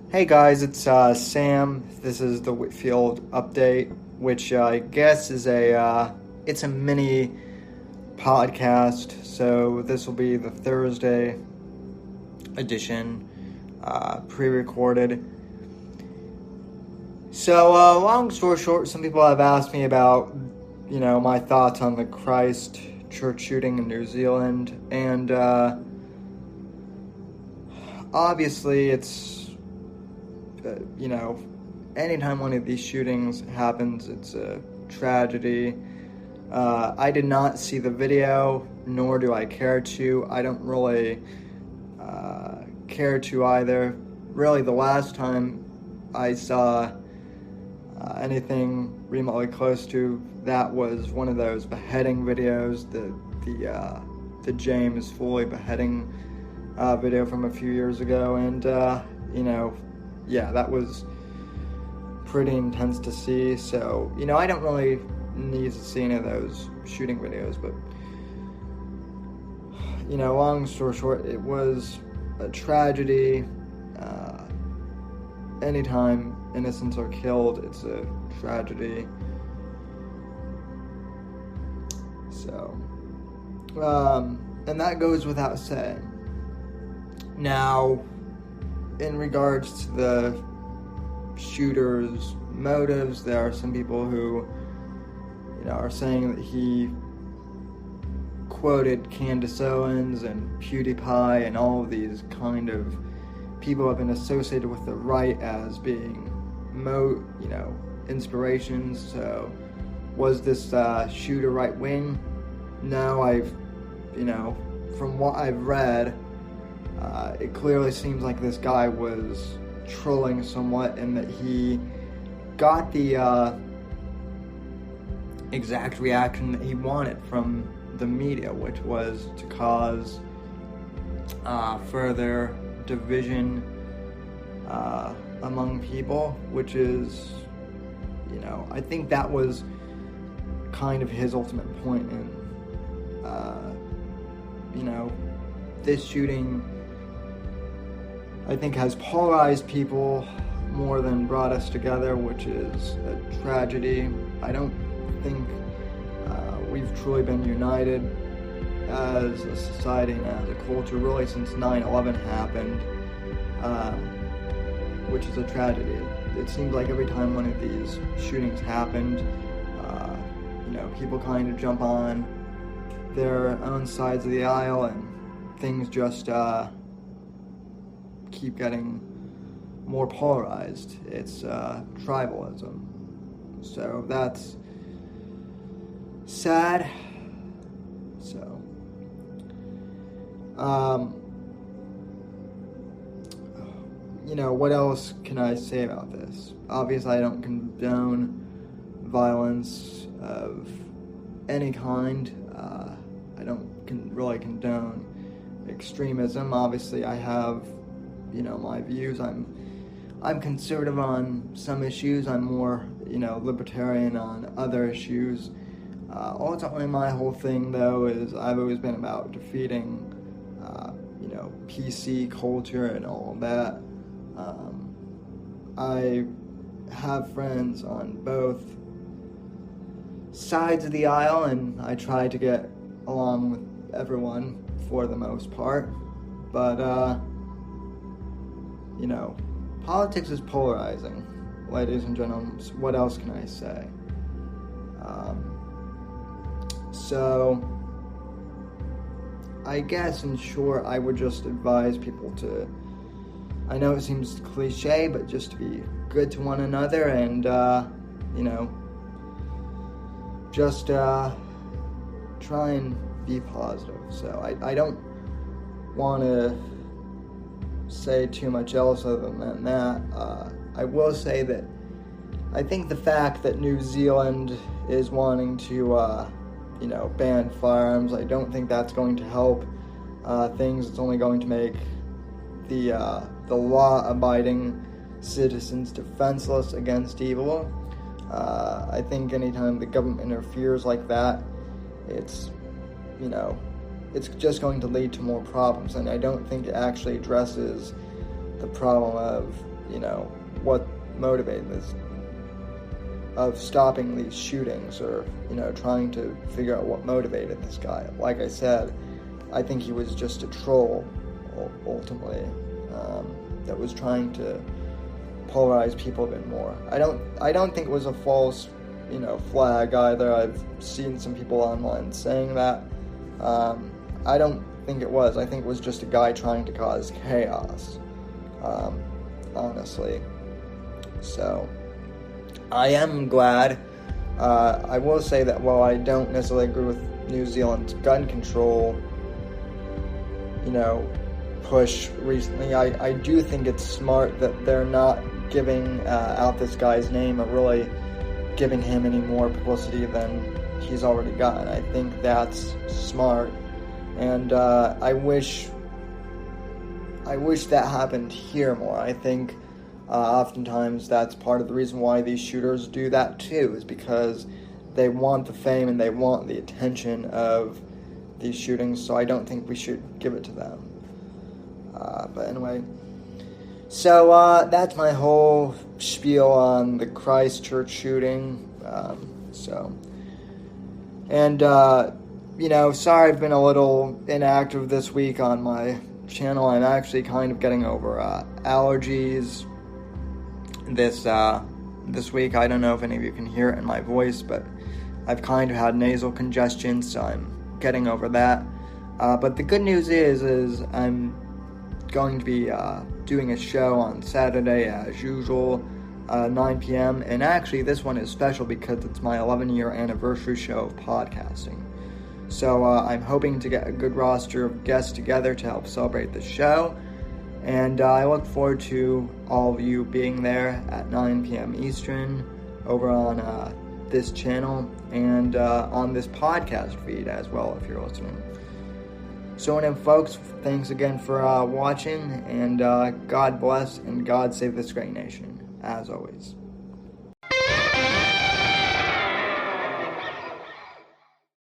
Hey guys, it's Sam. This is the Whitfield update, which I guess is it's a mini podcast. So this will be the Thursday edition, pre-recorded. So long story short, some people have asked me about, my thoughts on the Christ church shooting in New Zealand, and obviously it's. Anytime one of these shootings happens, it's a tragedy. I did not see the video, nor do I care to. I don't really care to either. Really, the last time I saw anything remotely close to that was one of those beheading videos, the James Foley beheading video from a few years ago, and yeah, that was pretty intense to see. So, I don't really need to see any of those shooting videos, but, long story short, it was a tragedy. Anytime innocents are killed, it's a tragedy. So, and that goes without saying. Now, in regards to the shooter's motives, there are some people who, are saying that he quoted Candace Owens and PewDiePie and all of these kind of people have been associated with the right as being, inspirations. So, was this shooter right wing? No, from what I've read, it clearly seems like this guy was trolling somewhat, and that he got the exact reaction that he wanted from the media, which was to cause further division among people, which is, I think that was kind of his ultimate point in, this shooting. I think has polarized people more than brought us together, which is a tragedy. I don't think we've truly been united as a society and as a culture really since 9/11 happened, which is a tragedy. It seems like every time one of these shootings happened, people kind of jump on their own sides of the aisle, and things just keep getting more polarized. It's tribalism. So that's sad. So, what else can I say about this? Obviously, I don't condone violence of any kind. I don't really condone extremism. Obviously, I have my views. I'm conservative on some issues. I'm more, libertarian on other issues. Ultimately, my whole thing, though, is I've always been about defeating, PC culture and all of that. I have friends on both sides of the aisle, and I try to get along with everyone for the most part. But, politics is polarizing, ladies and gentlemen. What else can I say? So, I guess in short, I would just advise people to, I know it seems cliche, but just to be good to one another and, just try and be positive. So, I don't want to say too much else other than that. I will say that I think the fact that New Zealand is wanting to, ban firearms, I don't think that's going to help things. It's only going to make the law-abiding citizens defenseless against evil. I think anytime the government interferes like that, it's just going to lead to more problems, and I don't think it actually addresses the problem of what motivated this, of stopping these shootings, or, trying to figure out what motivated this guy. Like I said, I think he was just a troll, ultimately, that was trying to polarize people a bit more. I don't think it was a false, flag either. I've seen some people online saying that. I don't think it was. I think it was just a guy trying to cause chaos, honestly. So, I am glad. I will say that while I don't necessarily agree with New Zealand's gun control, push recently, I do think it's smart that they're not giving out this guy's name, or really giving him any more publicity than he's already gotten. I think that's smart, and I wish that happened here more. I think oftentimes that's part of the reason why these shooters do that too, is because they want the fame and they want the attention of these shootings, so I don't think we should give it to them. But anyway, so that's my whole spiel on the Christchurch shooting. Sorry I've been a little inactive this week on my channel. I'm actually kind of getting over allergies this week. I don't know if any of you can hear it in my voice, but I've kind of had nasal congestion, so I'm getting over that. But the good news is I'm going to be doing a show on Saturday as usual, 9 p.m. And actually this one is special because it's my 11-year anniversary show of podcasting. So I'm hoping to get a good roster of guests together to help celebrate the show. And I look forward to all of you being there at 9 p.m. Eastern over on this channel and on this podcast feed as well, if you're listening. So anyway, folks, thanks again for watching, and God bless and God save this great nation, as always.